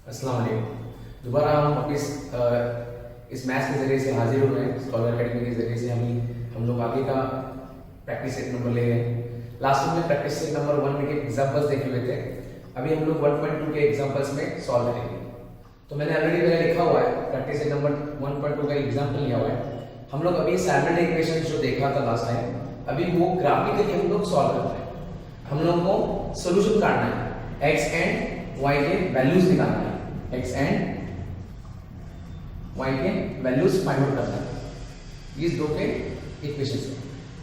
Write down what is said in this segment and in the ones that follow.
अस्सलाम वालेकुम। दोबारा हम वापस इस मैथ्स के ज़रिए से हाजिर हो रहे हैं। स्कॉलर अकेडमी के ज़रिए से हम लोग आगे का प्रैक्टिस सेट नंबर ले रहे हैं। लास्ट में प्रैक्टिस सेट नंबर 1 में के एग्जांपल्स देखे हुए थे। अभी हम लोग 1.2 के एग्जांपल्स में सॉल्व करेंगे। तो मैंने ऑलरेडी पहले लिखा हुआ है, प्रैक्टिस सेट नंबर 1.2 का एग्जांपल लिया हुआ है। हम लोग अभी सैमल्टेनियस इक्वेशन जो देखा था लास्ट टाइम, अभी वो ग्राफिकली हम लोग सॉल्व करते हैं। हम लोग को सोल्यूशन काटना है, एक्स एंड वाई के वैल्यूज निकालना है, एक्स एंड वाई के वैल्यूज फाइंड आउट करना है इस दो के इक्वेशन से।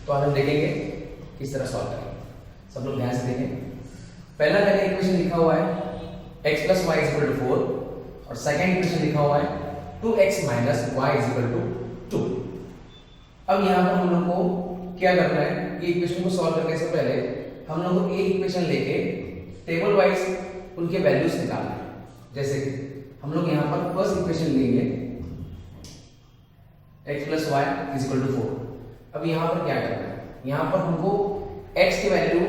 तो आज हम देखेंगे किस तरह सॉल्व करेंगे। सब लोग ध्यान से देखें। पहला मैंने इक्वेशन लिखा हुआ है x plus y is equal to 4 और सेकंड इक्वेशन लिखा हुआ है 2x minus y is equal to 2। अब यहाँ पर हम लोग को क्या करना है कि इक्वेशन को सॉल्व करने से पहले हम लोग को एक इक्वेशन लेके टेबल वाइज उनके वैल्यूज निकालना है। जैसे कि हम लोग यहाँ पर फर्स्ट इक्वेशन लेंगे x plus y is equal to 4। अब यहाँ पर क्या करना है, यहाँ पर हमको x की वैल्यू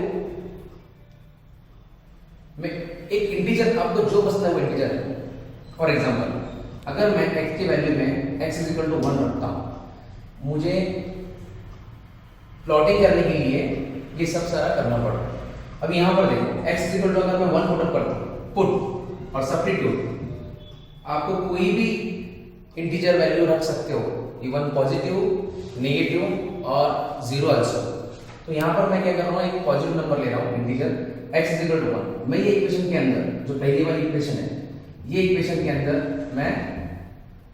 में एक इंटीजर, आपको जो पसंद है वो इंटीजर है। फॉर एग्जांपल अगर मैं x की वैल्यू में x इज इक्वल टू 1 रखता हूँ, मुझे प्लॉटिंग करने के लिए ये सब सारा करना पड़ेगा। अब यहाँ पर देखो x इज इक्वल टू, अगर मैं 1 पुट करता हूँ, पुट और सब्स्टिट्यूट, आपको कोई भी इंटीजर वैल्यू रख सकते हो, इवन पॉजिटिव, नेगेटिव और जीरो आल्सो। तो यहाँ पर मैं क्या कर रहा हूँ, एक पॉजिटिव नंबर ले रहा हूँ, integer x is equal to 1। मैं ये इक्वेशन के अंदर, जो पहली वाली इक्वेशन है, ये इक्वेशन के अंदर मैं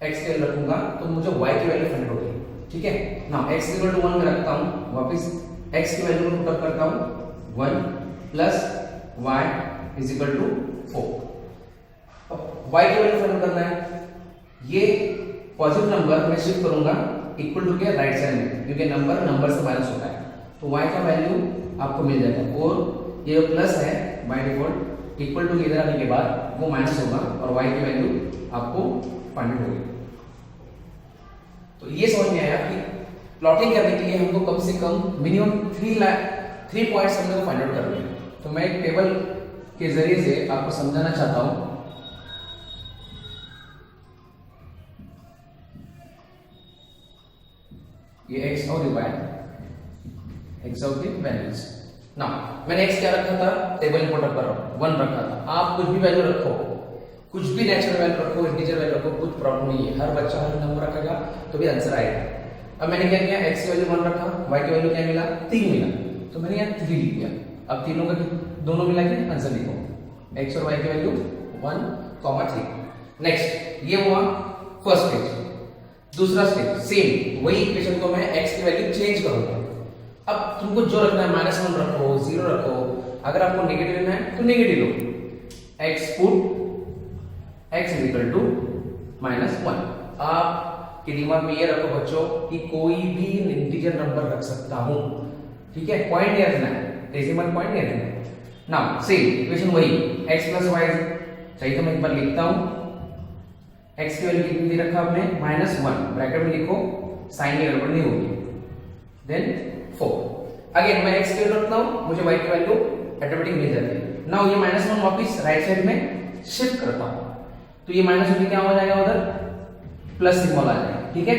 x के रखूंगा तो मुझे y की वैल्यू फाइंड होगी। ठीक है ना, x इज इक्वल टू 1 में रखता हूँ, वापस x की वैल्यू को पुट अप करता हूँ 1 plus y is equal to 4। y की वैल्यू फाइंड करना है, ये पॉजिटिव नंबर मैं शिफ्ट करूंगा इक्वल टू के राइट साइड में, क्योंकि नंबर से माइनस होता है। तो y का वैल्यू आपको मिल जाएगा, और ये प्लस है बाय डिफॉल्ट, इक्वल टू इधर आने के बाद वो माइनस होगा और y की वैल्यू आपको फाइंड होगी। तो ये समझ में आया कि प्लॉटिंग करने के लिए हमको कम से कम मिनिमम 3 पॉइंट्स हम लोग फाइंड आउट करने हैं। तो मैं एक टेबल के जरिए से आपको समझाना चाहता हूं। ये x और y, x और की वैल्यूज। ना मैंने x क्या रखा था, टेबल पुट अप कर रहा हूं, 1 रखा था। आप कुछ भी वैल्यू रखो, कुछ भी नेचुरल वैल्यू रखो, इंटीजर वैल्यू रखो, कुछ प्रॉब्लम नहीं है। हर बच्चा हर नंबर रखेगा तो भी आंसर आएगा। अब मैंने क्या किया, x की वैल्यू 1 रखा, y की वैल्यू क्या मिला, 3 मिला, तो मैंने यहाँ 3 लिख दिया। अब तीनों का दोनों मिला के आंसर लिखो, x और y की वैल्यू 1, 3। नेक्स्ट ये हुआ फर्स्ट स्टेज। दूसरा स्टेज सेम वही इक्वेशन को मैं x की वैल्यू चेंज करूंगा। अब तुमको जो रखना है -1 रखो, 0 रखो, अगर आपको नेगेटिव लेना है तो नेगेटिव लो। x put x is equal to -1। आपके दिमाग में ये रखो बच्चों कि कोई भी इंटीजर नंबर रख सकता हूं, ठीक है, पॉइंट नहीं रखना है, डेसिमल पॉइंट नहीं रखना है। नाउ सेम इक्वेशन वही, x प्लस वाई चाहिए तो मैं एक बार लिखता हूं। x की वैल्यू कितनी दे रखा आपने, -1, ब्रैकेट में लिखो, साइन में गड़बड़ नहीं होगी, देन 4। अगेन मैं x की वैल्यू रखता हूं, मुझे y की वैल्यू ऑटोमेटिक मिल जाती है। नाउ ये -1 वापस राइट साइड में शिफ्ट करता हूं, तो ये -1 क्या हो जाएगा, उधर प्लस सिंबल आ जाएगा। ठीक है,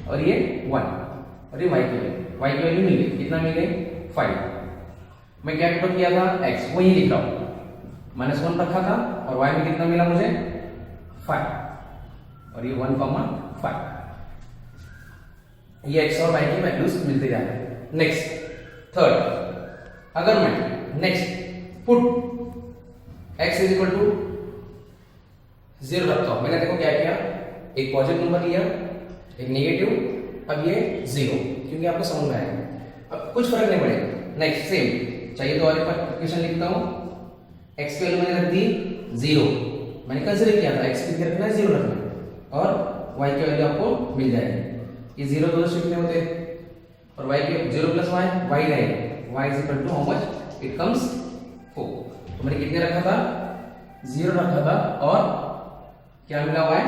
और ये 1 और ये y की वैल्यू मिल गई, कितना मिल गई, 5। मैं क्या पुट किया था, x वही लिख रहा हूं, -1 रखा था और y में कितना मिला मुझे, 5, और ये 1,5। ये x और y की वैल्यूज मिलते जा रहे हैं। नेक्स्ट थर्ड, अगर मैं next put x is equal to 0 रखता हूं, मैंने देखो क्या किया, एक पॉजिटिव नंबर लिया, एक नेगेटिव, अब ये 0, क्योंकि आपको समझ में आएगा, अब कुछ फर्क नहीं पड़ेगा। नेक्स्ट सेम चाहिए तो और इक्वेशन लिखता हूं, x की वैल्यू मैंने रख दी 0, मैंने कंसीडर किया था x की रखना है 0 रखना है, और y की वैल्यू आपको मिल जाएगी। ये 0 दोनों शिफ्ट नहीं होते, और y के 0 प्लस y रहेगा, y is equal to how much, it comes 4। तो मैंने कितने रखा था, 0 रखा था, और क्या मिला, y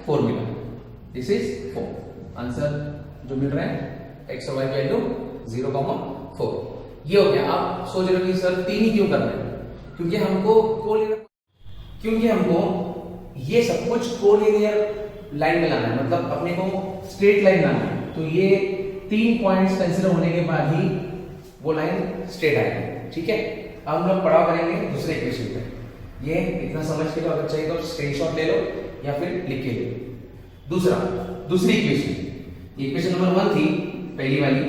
4 मिला, दिस इज 4। आंसर जो मिल रहा है x और y की वैल्यू 0,4। ये हो गया। आप सोच रहे हो कि सर 3 ही क्यों करना है, क्योंकि हमको ये सब कुछ कोलिनियर लाइन में लाना है, मतलब अपने को स्ट्रेट लाइन लाना है। तो ये 3 पॉइंट्स कंसीडर होने के बाद ही वो लाइन स्ट्रेट आएगी। ठीक है, अब हम लोग पड़ाव करेंगे दूसरे इक्वेशन पे। ये इतना समझ के लो, अगर चाहिए तो स्क्रीनशॉट ले लो या फिर लिख के लो। दूसरी इक्वेशन नंबर 1 थी पहली वाली,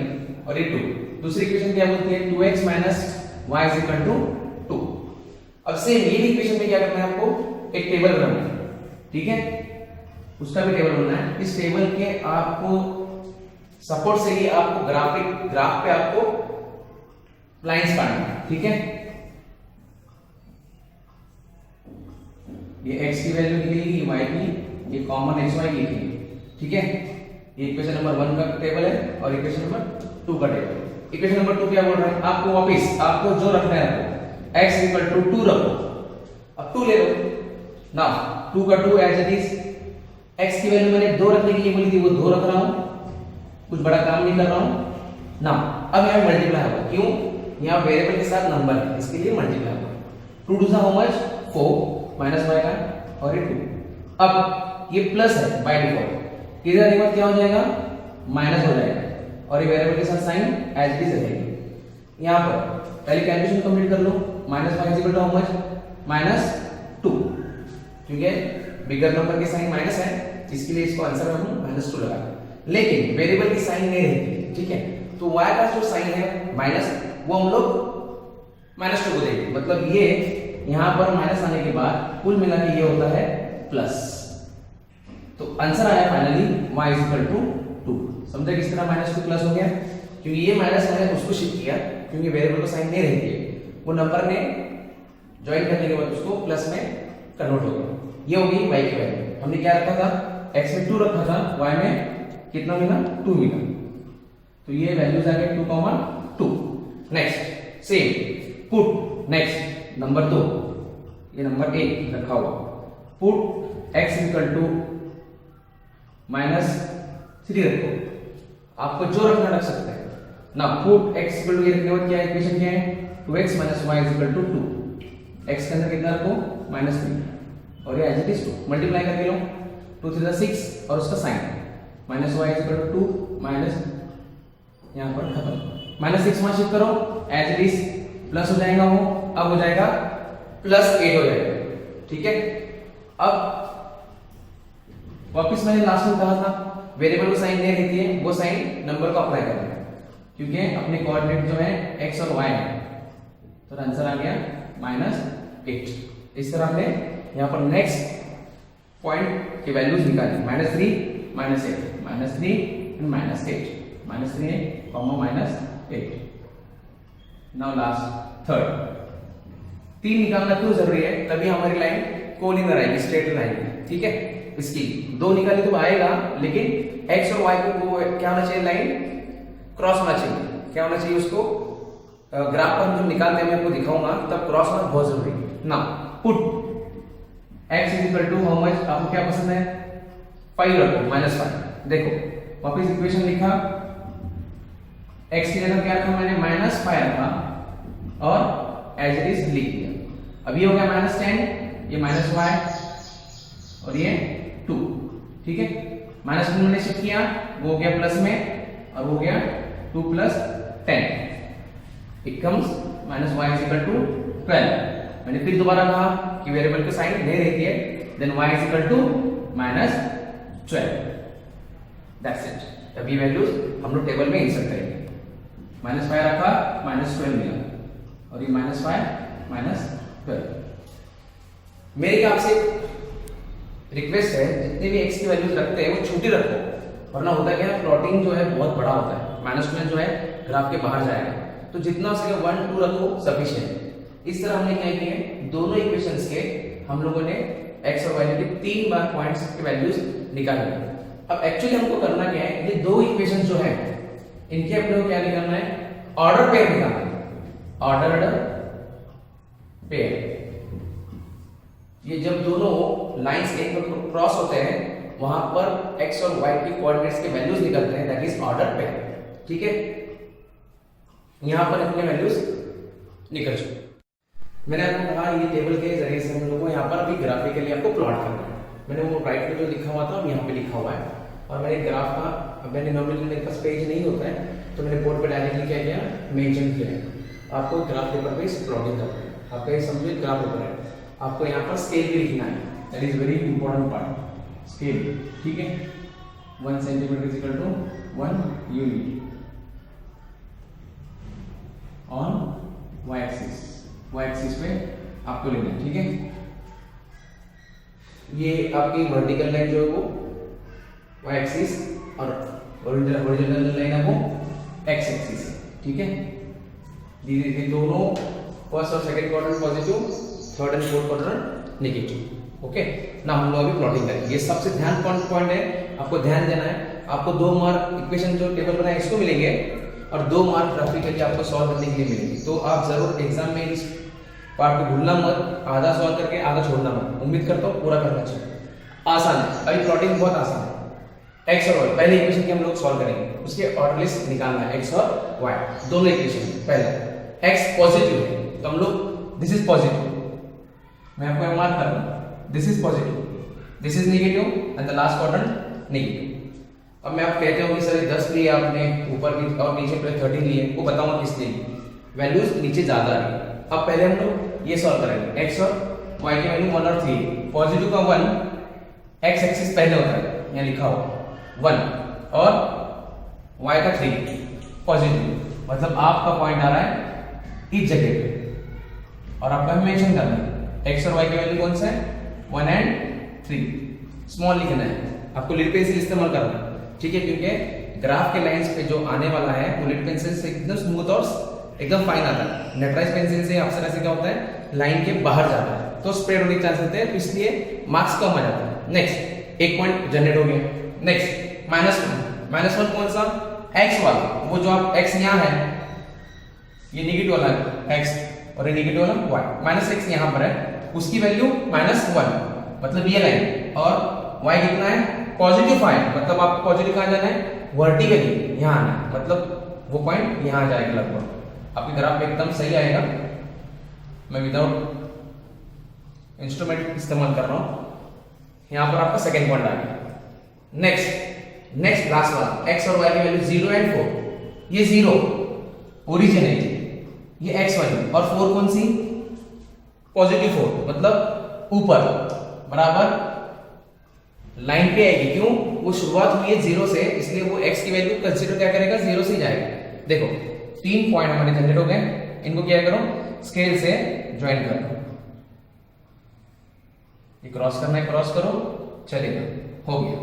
और ये 2। दूसरी इक्वेशन क्या बोलती है? 2x minus y is equal to 2। अब सेम ये इक्वेशन में क्या करना है आपको? एक टेबल बनाना है। ठीक है, उसका भी टेबल बनाना है। इस टेबल के आपको सपोर्ट से ही आपको ग्राफ पे आपको लाइंस काटना है। ठीक है, ये x की वैल्यू निकलेगी, ये y की, ये कॉमन xy की थी। ठीक है, ये इक्वेशन नंबर 1 का टेबल है और इक्वेशन नंबर 2 का टेबल। इक्वेशन नंबर 2 क्या बोल रहा है? आपको वापस आपको जो रखना है आपको x इक्वल टू 2 रखो। अब 2 ले लो ना, 2 का 2 एज इट इज। x की वैल्यू मैंने 2 रखने के लिए बोली थी, वो 2 रख रहा हूं, कुछ बड़ा काम नहीं कर रहा हूं ना। अब यहां मल्टीप्लाई होगा, क्यों? यहां वेरिएबल के साथ नंबर है, इसके लिए मल्टीप्लाई होगा। 2 टू सा हाउ मच? 4 माइनस y का और ये 2। अब ये प्लस है बाय डिफॉल्ट, इधर देखो क्या हो जाएगा? माइनस हो जाएगा, और ये वेरिएबल के साथ साइन एज इट इज रहेगी। यहां पर पहले कैलकुलेशन कंप्लीट कर लो। Minus y equal to how much? Minus 2, क्योंकि बिगर नंबर की साइन माइनस है, इसके लिए इसको आंसर हम माइनस 2 लगा। लेकिन वेरिएबल की साइन नहीं रहती। ठीक है, तो y का जो साइन है माइनस, वो हम लोग माइनस 2 को देंगे। मतलब ये यहां पर माइनस आने के बाद कुल मिला के ये होता है प्लस। तो आंसर आया finally y is equal to 2। समझे किस तरह माइनस 2 प्लस हो गया? क्योंकि ये माइनस मैंने उसको शिफ्ट किया, क्योंकि वेरिएबल को साइन नहीं रहती है, वो नंबर ने ज्वाइन करने के बाद उसको प्लस में कन्वर्ट हो गया। ये होगी y की वैल्यू। हमने क्या रखा था? x में 2 रखा था, y में कितना मिला? 2 मिला। तो ये वैल्यूज आ गए 2, 2। Next same put next number 2, ये नंबर 1 रखा हुआ। पुट x इक्वल टू -3 रखो। आपको जो रखना रख सकते हैं ना। पुट x इक्वल टू, ये रखने के बाद क्या इक्वेशन क्या है? 2x minus y is equal to 2। x के अंदर कितना रखो? -3, और ये एज इट इज 2। मल्टीप्लाई करके लो, 2 3 6 और उसका sign minus y is equal to 2 minus, यहां पर खत्म। -6 में शिफ्ट करो, एज इट इज प्लस हो जाएगा वो, अब हो जाएगा +8 हो जाएगा। ठीक है, अब वापस मैंने लास्ट में कहा था वेरिएबल को साइन नहीं रहती है, वो साइन नंबर को अप्लाई करना है, क्योंकि अपने कोऑर्डिनेट जो है x और y है। तो आंसर आ गया -8। इस तरह हमने यहां पर नेक्स्ट पॉइंट की वैल्यूज निकाली। -3 -8 -3 -8 -3 -8। Now last third. 3 निकालना क्यों जरूरी है? तभी हमारी लाइन कोलिनियर आएगी, स्ट्रेट लाइन। ठीक है, इसकी 2 निकाली तो आएगा, लेकिन x और y को क्या होना चाहिए? लाइन क्रॉस होना चाहिए। क्या होना चाहिए उसको? ग्राफ पर हम जब निकालते हैं, मैं आपको दिखाऊंगा, तब क्रॉस होना बहुत जरूरी है ना। Put x is equal to how much? आपको क्या पसंद है? 5 रखो, -5। देखो वापस इक्वेशन लिखा, x की जगह क्या रखा मैंने? -5 रखा और एज इट इज लिख दिया। अब ये हो गया -10, ये -y और ये 2। ठीक है, -2 मैंने शिफ्ट किया, वो हो गया प्लस में, और वो हो गया 2 + 10। It comes -y is equal to 12। मैंने फिर दोबारा कहा कि वेरिएबल की साइन नहीं रहती है, then y is equal to -12। That's it. अभी वैल्यूज हम लोग टेबल में इंसर्ट करेंगे। -5 रखा, -12 मिला, और ये -5 -12। मेरी आपसे रिक्वेस्ट है, जितने भी x की वैल्यूज रखते हैं वो छोटी रखो, वरना होता क्या है, प्लॉटिंग जो है बहुत बड़ा होता है, -12 जो है ग्राफ के बाहर जाएगा। तो जितना हो सके 1 2 रखो, सफिशिएंट। इस तरह हमने क्या किया है, दोनों इक्वेशंस के हम लोगों ने x और y के 3 बार पॉइंट्स की वैल्यूज निकाली। अब एक्चुअली हमको करना क्या है, ये दो इक्वेशन जो है इनके अपने को क्या निकालना है? ऑर्डर पेयर निकालना है। Ordered pair. ये जब दोनों लाइंस एक क्रॉस होते हैं, वहां पर x और y के कोऑर्डिनेट्स के वैल्यूज निकलते हैं, दैट इज ऑर्डर पेयर। ठीक है, यहां पर अपने वैल्यूज निकल चुके। मैंने आपको कहा ये टेबल के जरिए से हम लोगों को यहाँ पर अभी ग्राफिकली आपको प्लॉट करना है। मैंने वो राइट में जो लिखा हुआ था यहाँ पे लिखा हुआ है, और मैंने ग्राफ का, मैंने नॉर्मली मेरे पास पेज नहीं होता है तो मैंने बोर्ड पे डायरेक्टली क्या किया, मेंशन किया है। आपको ग्राफ पेपर पे प्लॉटिंग करना है, आपका ये समझिए ग्राफ पेपर है, आपको यहाँ पर स्केल भी लिखना है, that is very important part, scale, ठीक है। 1 centimetre is equal to 1 unit on y axis पे आपको लेना है, ठीक है। ये आपकी वर्टिकल लाइन जो है वो y एक्सिस और हॉरिजॉन्टल लाइन है वो x एक्सिस है, ठीक है। ये दोनों फर्स्ट और second quadrant positive, third and fourth quadrant negative, okay ना। हम लोग अभी प्लॉटिंग करेंगे। ये सबसे ध्यान पॉइंट है, आपको ध्यान देना है। आपको 2 मार्क इक्वेशन जो टेबल बनाए इसको मिलेंगे और 2 मार्क ग्राफिकली आपको सॉल्व करने के लिए मिलेंगे। तो आप जरूर एग्जाम में इस पार्ट को भूलना मत, आधा सॉल्व करके आधा छोड़ना मत। उम्मीद करता हूँ पूरा करना चाहिए। आसान है, अभी प्लॉटिंग बहुत आसान है। एक्स और वाई पहले इक्वेशन की हम लोग सॉल्व करेंगे, उसके ऑर्डर लिस्ट निकालना है। एक्स और वाई दोनों इक्वेशन, पहला एक्स पॉजिटिव है तो हम लोग दिस इज पॉजिटिव, मैं आपको मार्क कर रहा हूं, this is positive, this is negative and the last quadrant negative. अब मैं आप कहते हो कि सर 10 लिए आपने, ऊपर भी और नीचे प्लस 13 लिए, वो बताऊंगा किस लिए, वैल्यूज नीचे ज्यादा है। अब पहले हम लोग ये सॉल्व करेंगे। एक्स और वाई की वैल्यू 1 और 3, पॉजिटिव का 1 एक्स एक्सिस पहले होता है, यहाँ लिखा हो 1 और y का 3 पॉजिटिव, मतलब आपका पॉइंट आ रहा है इस जगह पे और आपका मेंशन करना है। x और y की वैल्यू कौन सा है, 1 एंड 3, स्मॉल लिखना है, आपको लिड पेंसिल इस्तेमाल करना है, ठीक है। क्योंकि ग्राफ के लाइंस पे जो आने वाला है वो लिड पेंसिल से एकदम स्मूथ और एकदम फाइन आता है। नेटराइज पेंसिल से अक्सर ऐसे क्या होता है, लाइन के बाहर जाता है तो स्प्रेड होने के चांस होते हैं, तो इसलिए मार्क्स कम आ जाता है। नेक्स्ट एक पॉइंट जनरेट हो गया। नेक्स्ट -1 कौन सा, x वाला, वो जो आप x यहाँ है, ये नेगेटिव वाला x और ये नेगेटिव वाला y, -x यहाँ पर है, उसकी वैल्यू -1 मतलब ये लाइन, और y कितना है पॉजिटिव 5, मतलब आपको पॉजिटिव कहाँ जाना है, वर्टिकली यहाँ आना है, मतलब वो पॉइंट यहाँ जाएगा लगभग, आपके ग्राफ में एकदम सही आएगा। मैं विदाउट इंस्ट्रूमेंट इस्तेमाल कर रहा हूँ। यहाँ पर आपका सेकेंड पॉइंट आ गया। नेक्स्ट लास्ट वाला, x और y की वैल्यू 0 एंड 4, ये 0 ओरिजिन है, ये x वाली, और 4 कौन सी, पॉजिटिव 4 मतलब ऊपर बराबर लाइन पे आएगी। क्यों, वो शुरुआत हुई है 0 से, इसलिए वो x की वैल्यू कंसीडर क्या करेगा, 0 से ही जाएगा। देखो 3 पॉइंट हमारे जनरेट हो गए, इनको क्या करो, स्केल से ज्वाइन करो, ये क्रॉस करना है, क्रॉस करो, चलेगा, हो गया।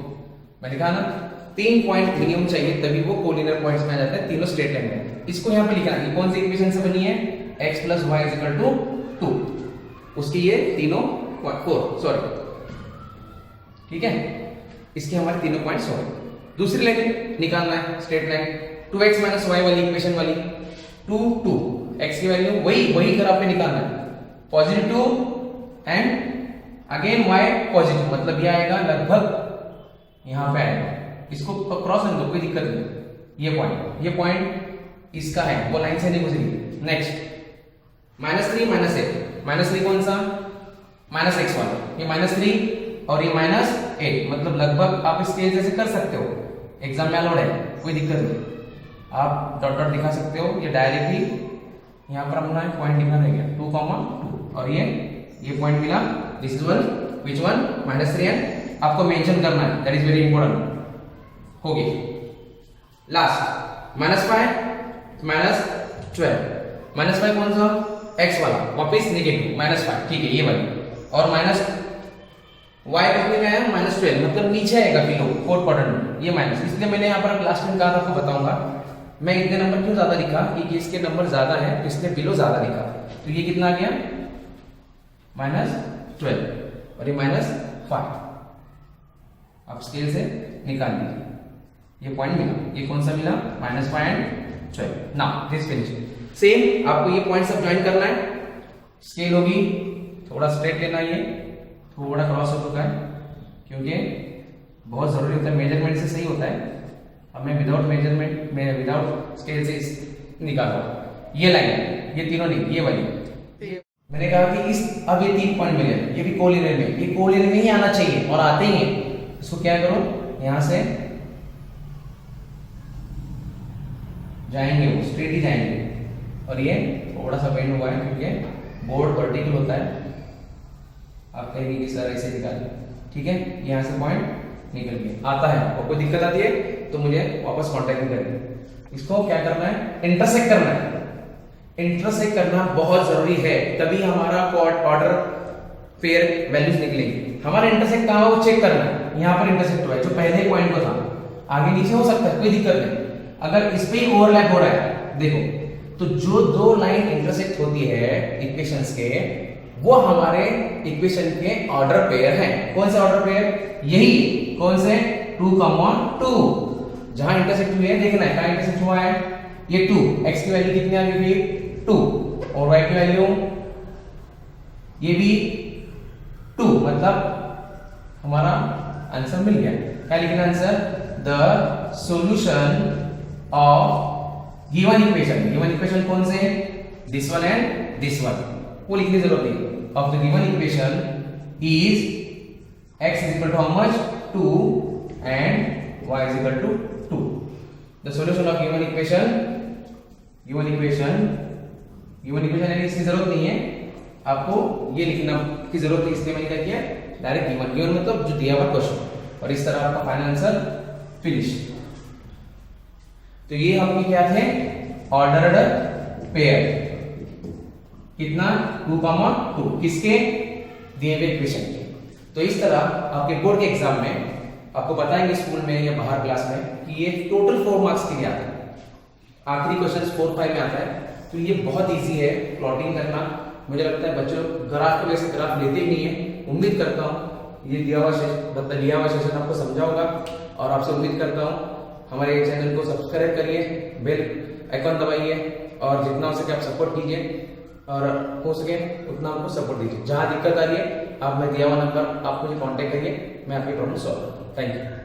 मैं लिखा ना 3 पॉइंट मिनिमम चाहिए, तभी वो कोलिनियर पॉइंट्स में आ जाते हैं, तीनों स्ट्रेट लाइन में। इसको यहाँ पे लिखा है, कौन सी इक्वेशन से बनी है, x + y = 2, उसकी ये तीनों 4 सॉरी, ठीक है। इसके हमारे तीनों पॉइंट्स हो गए। दूसरी लाइन निकालना है, स्ट्रेट लाइन 2x - y वाली इक्वेशन वाली, 2 x की वैल्यू वही ग्राफ पे निकालना है, positive 2 and again y positive, मतलब ये आएगा लगभग यहाँ पे आएगा, इसको क्रॉस कर दो, कोई दिक्कत नहीं। ये पॉइंट इसका है, वो लाइन से नहीं गुजरी। नेक्स्ट -3 -8 कौन सा, -x वाला, ये -3 और ये -8, मतलब लगभग आप इसके जैसे कर सकते हो, एग्जाम में अलाउड है, कोई दिक्कत नहीं, आप डॉट डॉट दिखा सकते हो। ये डायरेक्टली यहाँ पर अपना पॉइंट लिखना रहेगा 2, 2 और ये पॉइंट मिला, this is one, which one, -3 and आपको मेंशन करना है, दैट इज वेरी इंपॉर्टेंट। हो गई लास्ट -5 -12 कौन सा, x वाला, वापस नेगेटिव -5, ठीक है, ये वाली, और y कितने में आया, -12, मतलब नीचे आएगा बिलो फोर्थ क्वाड्रेंट में, ये माइनस, इसलिए मैंने यहाँ पर लास्ट में कहा था, आपको बताऊंगा मैं इतने नंबर क्यों ज्यादा लिखा, क्योंकि इसके नंबर ज्यादा है तो इसलिए बिलो ज्यादा लिखा। तो ये कितना आ गया, -12 और ये -5, आप स्केल से निकाल लीजिए, ये पॉइंट मिला, ये कौन सा मिला, -5 and 12। Now this finish, same आपको ये पॉइंट सब ज्वाइन करना है, स्केल होगी, थोड़ा स्ट्रेट लेना, ये थोड़ा क्रॉस हो चुका है, क्योंकि बहुत जरूरी होता है, मेजरमेंट से सही होता है। अब मैं विदाउट मेजरमेंट में विदाउट स्केल से निकाल रहा हूं, ये लाइन, ये तीनों नहीं, ये वाली, मैंने कहा कि इस अब ये 3 पॉइंट मिले, ये भी कोलिनियर में, ये कोलिनियर में ही आना चाहिए और आते ही है। इसको क्या करो, यहां से जाएंगे, वो स्ट्रेट ही जाएंगे, और ये थोड़ा सा बेंड हुआ है क्योंकि बोर्ड वर्टिकल होता है। आप कहेंगे कि सर ऐसे निकालिए, ठीक है, यहां से पॉइंट निकल गया, आता है आपको, कोई दिक्कत आती है तो मुझे वापस कांटेक्ट करिए। इसको क्या करना है, इंटरसेक्ट करना है। इंटरसेक्ट करना बहुत जरूरी है, तभी हमारा ऑर्डर पेयर वैल्यूज निकलेंगे। हमारा इंटरसेक्ट कहां है वो चेक करना है। यहां पर इंटरसेक्ट हुआ है, जो पहले पॉइंट को था, आगे नीचे हो सकता है, कोई दिक्कत नहीं। अगर इस पे ही ओवरलैप हो रहा है, देखो, तो जो दो लाइन इंटरसेक्ट होती है इक्वेशंस के, वो हमारे इक्वेशन के ऑर्डर पेयर हैं। कौन से ऑर्डर पेयर, यही, कौन से, 2, 2, जहां इंटरसेक्ट हुए है देखना है, कहां इंटरसेक्ट हुआ है, ये 2, x की वैल्यू कितनी आ गई, 2, और y की वैल्यू ये भी 2, मतलब हमारा आंसर मिल गया। क्या लिखना answer, the solution of given equation, given equation कौन से, this one and this one, वो लिखने की जरूरत नहीं, of the given equation is x is equal to how much, 2 and y is equal to 2. The solution of given equation यानी इसकी जरूरत नहीं है, आपको ये लिखना की जरूरत है, इसलिए मैंने क्या किया, डायरेक्ट गिवन मतलब जो दिया हुआ क्वेश्चन, और इस तरह आपका फाइनल आंसर फिनिश। तो ये आपके क्या थे, ऑर्डर्ड पेयर, कितना, 2, 2, किसके, दिए हुए इक्वेशन के। तो इस तरह आपके बोर्ड के एग्जाम में आपको बताएंगे स्कूल में या बाहर क्लास में कि ये टोटल 4 मार्क्स के लिए आता है, आखिरी क्वेश्चन 4, 5 में आता है। तो ये बहुत इजी है प्लॉटिंग करना। मुझे लगता है बच्चों ग्राफ को वैसे ग्राफ लेते ही नहीं है, उम्मीद करता हूँ ये दिया हुआ सेशन आपको समझा होगा, और आपसे उम्मीद करता हूँ हमारे चैनल को सब्सक्राइब करिए, बेल आइकन दबाइए, और जितना हो सके आप सपोर्ट कीजिए, और हो सके उतना हमको सपोर्ट दीजिए। जहाँ दिक्कत आ रही है आप, मैं दिया हुआ नंबर आप मुझे कांटेक्ट करिए, मैं आपकी प्रॉब्लम सॉल्व करूँ। Thank you.